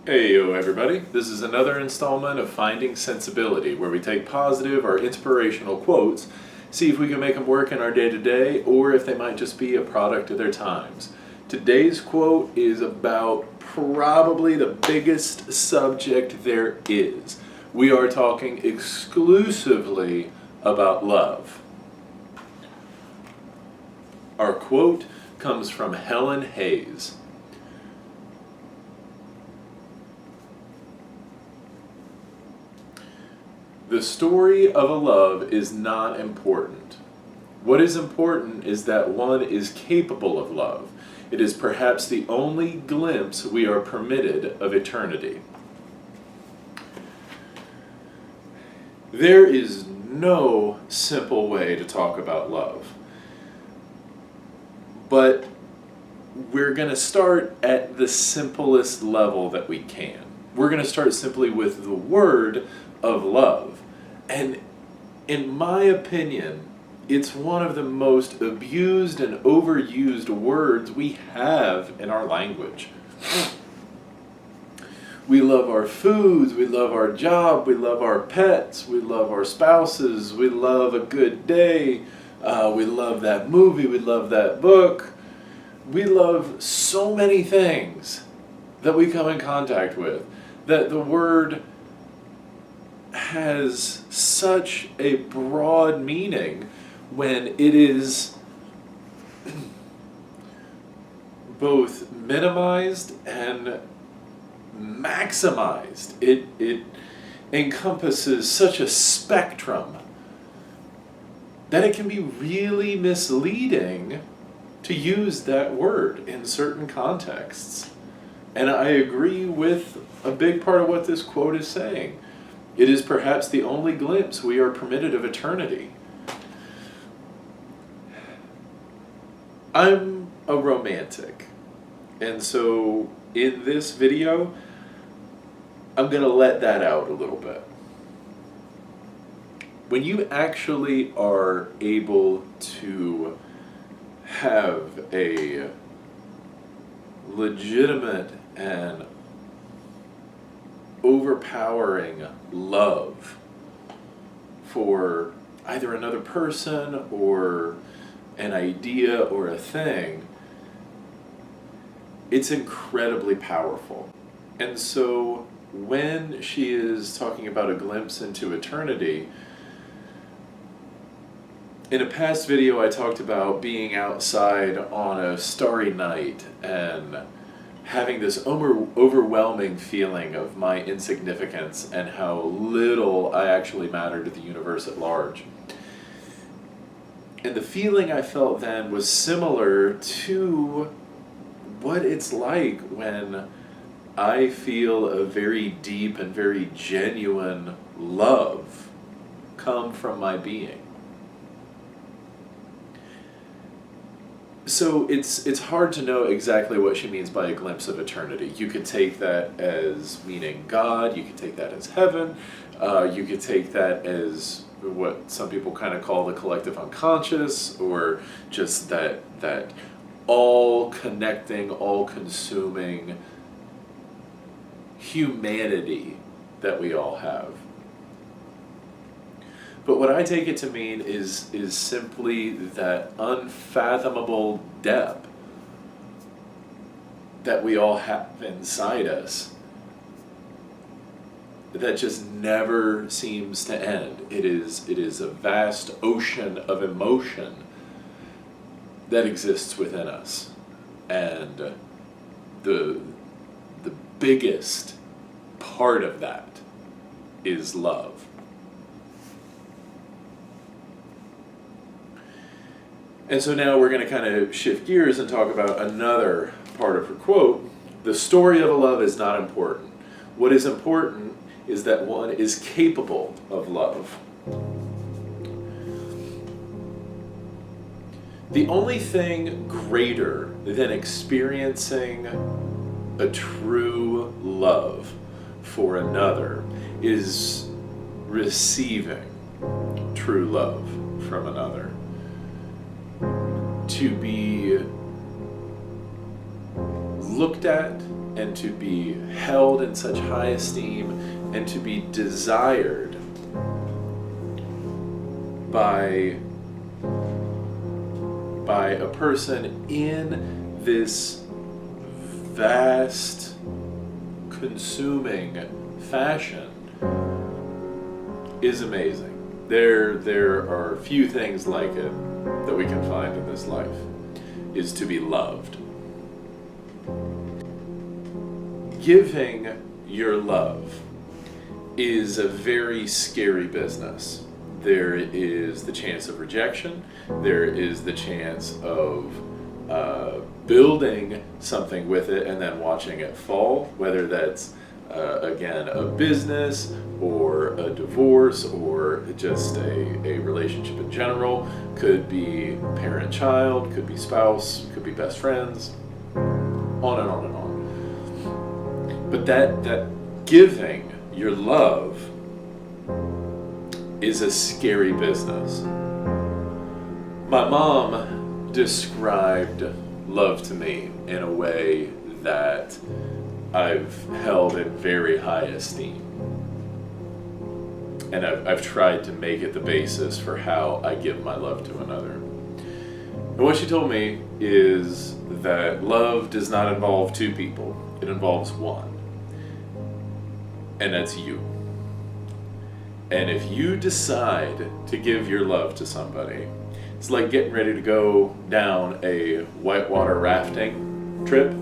Hey yo everybody, this is another installment of Finding Sensibility, where we take positive or inspirational quotes, see if we can make them work in our day-to-day, or if they might just be a product of their times. Today's quote is about probably the biggest subject there is. We are talking exclusively about love. Our quote comes from Helen Hayes. The story of a love is not important. What is important is that one is capable of love. It is perhaps the only glimpse we are permitted of eternity. There is no simple way to talk about love. But we're going to start at the simplest level that we can. We're going to start simply with the word of love. And in my opinion, it's one of the most abused and overused words we have in our language. We love our foods, we love our job, we love our pets, we love our spouses, we love a good day, we love that movie, we love that book. We love so many things that we come in contact with, that the word has such a broad meaning when it is both minimized and maximized. It encompasses such a spectrum that it can be really misleading to use that word in certain contexts. And I agree with a big part of what this quote is saying. It is perhaps the only glimpse we are permitted of eternity. I'm a romantic, and so in this video, I'm going to let that out a little bit. When you actually are able to have a legitimate and overpowering love for either another person or an idea or a thing, it's incredibly powerful. And so when she is talking about a glimpse into eternity, in a past video I talked about being outside on a starry night and having this overwhelming feeling of my insignificance and how little I actually matter to the universe at large. And the feeling I felt then was similar to what it's like when I feel a very deep and very genuine love come from my being. So it's hard to know exactly what she means by a glimpse of eternity. You could take that as meaning God, you could take that as heaven, you could take that as what some people kind of call the collective unconscious, or just that all connecting, all consuming humanity that we all have. But what I take it to mean is simply that unfathomable depth that we all have inside us that just never seems to end. It is a vast ocean of emotion that exists within us. And the biggest part of that is love. And so now we're going to kind of shift gears and talk about another part of her quote. The story of a love is not important. What is important is that one is capable of love. The only thing greater than experiencing a true love for another is receiving true love from another. To be looked at and to be held in such high esteem and to be desired by a person in this vast, consuming fashion is amazing. There are few things like it that we can find in this life, is to be loved. Giving your love is a very scary business. There is the chance of rejection. There is the chance of building something with it and then watching it fall, whether that's, again, a business or a divorce or just a relationship in general. Could be parent-child, could be spouse, could be best friends, on and on and on. But that giving your love is a scary business. My mom described love to me in a way that I've held in very high esteem. And I've tried to make it the basis for how I give my love to another. And what she told me is that love does not involve two people, it involves one. And that's you. And if you decide to give your love to somebody, it's like getting ready to go down a whitewater rafting trip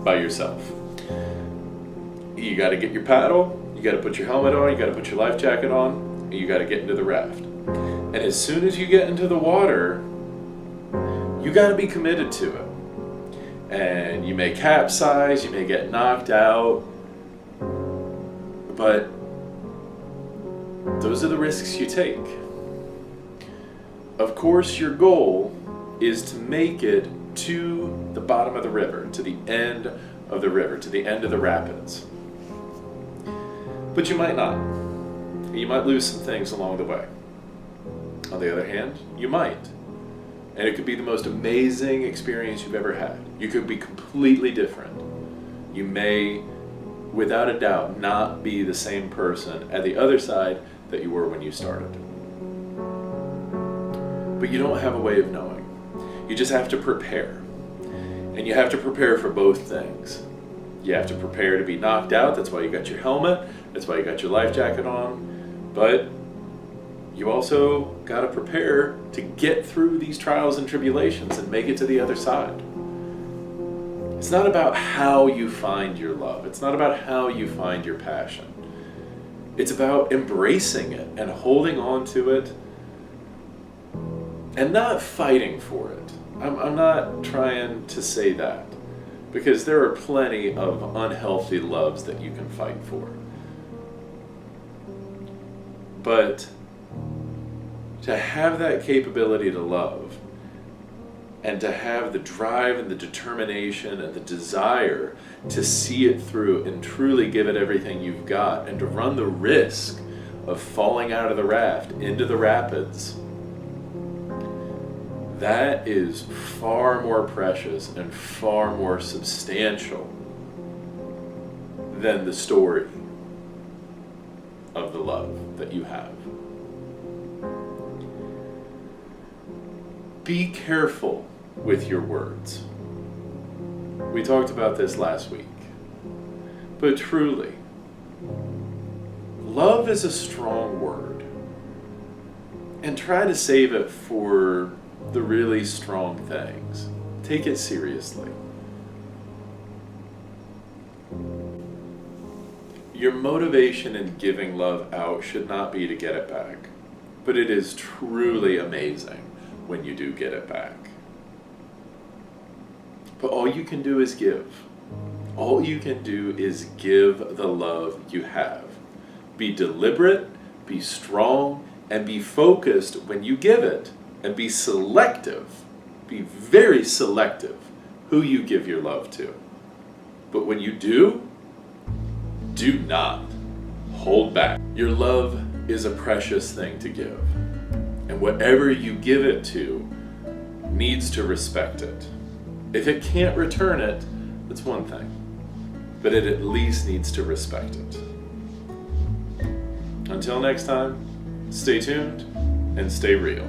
by yourself. You got to get your paddle, you got to put your helmet on, you got to put your life jacket on, and you got to get into the raft. And as soon as you get into the water, you got to be committed to it. And you may capsize, you may get knocked out, but those are the risks you take. Of course, your goal is to make it to the bottom of the river, to the end of the river, to the end of the rapids. But you might not. You might lose some things along the way. On the other hand, you might. And it could be the most amazing experience you've ever had. You could be completely different. You may, without a doubt, not be the same person at the other side that you were when you started. But you don't have a way of knowing. You just have to prepare. And you have to prepare for both things. You have to prepare to be knocked out. That's why you got your helmet. That's why you got your life jacket on. But you also got to prepare to get through these trials and tribulations and make it to the other side. It's not about how you find your love. It's not about how you find your passion. It's about embracing it and holding on to it and not fighting for it. I'm not trying to say that, because there are plenty of unhealthy loves that you can fight for. But to have that capability to love, and to have the drive and the determination and the desire to see it through and truly give it everything you've got, and to run the risk of falling out of the raft into the rapids, that is far more precious and far more substantial than the story of the love that you have. Be careful with your words. We talked about this last week. But truly, love is a strong word. And try to save it for the really strong things. Take it seriously. Your motivation in giving love out should not be to get it back, but it is truly amazing when you do get it back. But all you can do is give. All you can do is give the love you have. Be deliberate, be strong, and be focused when you give it. And be selective, be very selective who you give your love to. But when you do not hold back. Your love is a precious thing to give. And whatever you give it to needs to respect it. If it can't return it, that's one thing. but it at least needs to respect it. Until next time, stay tuned and stay real.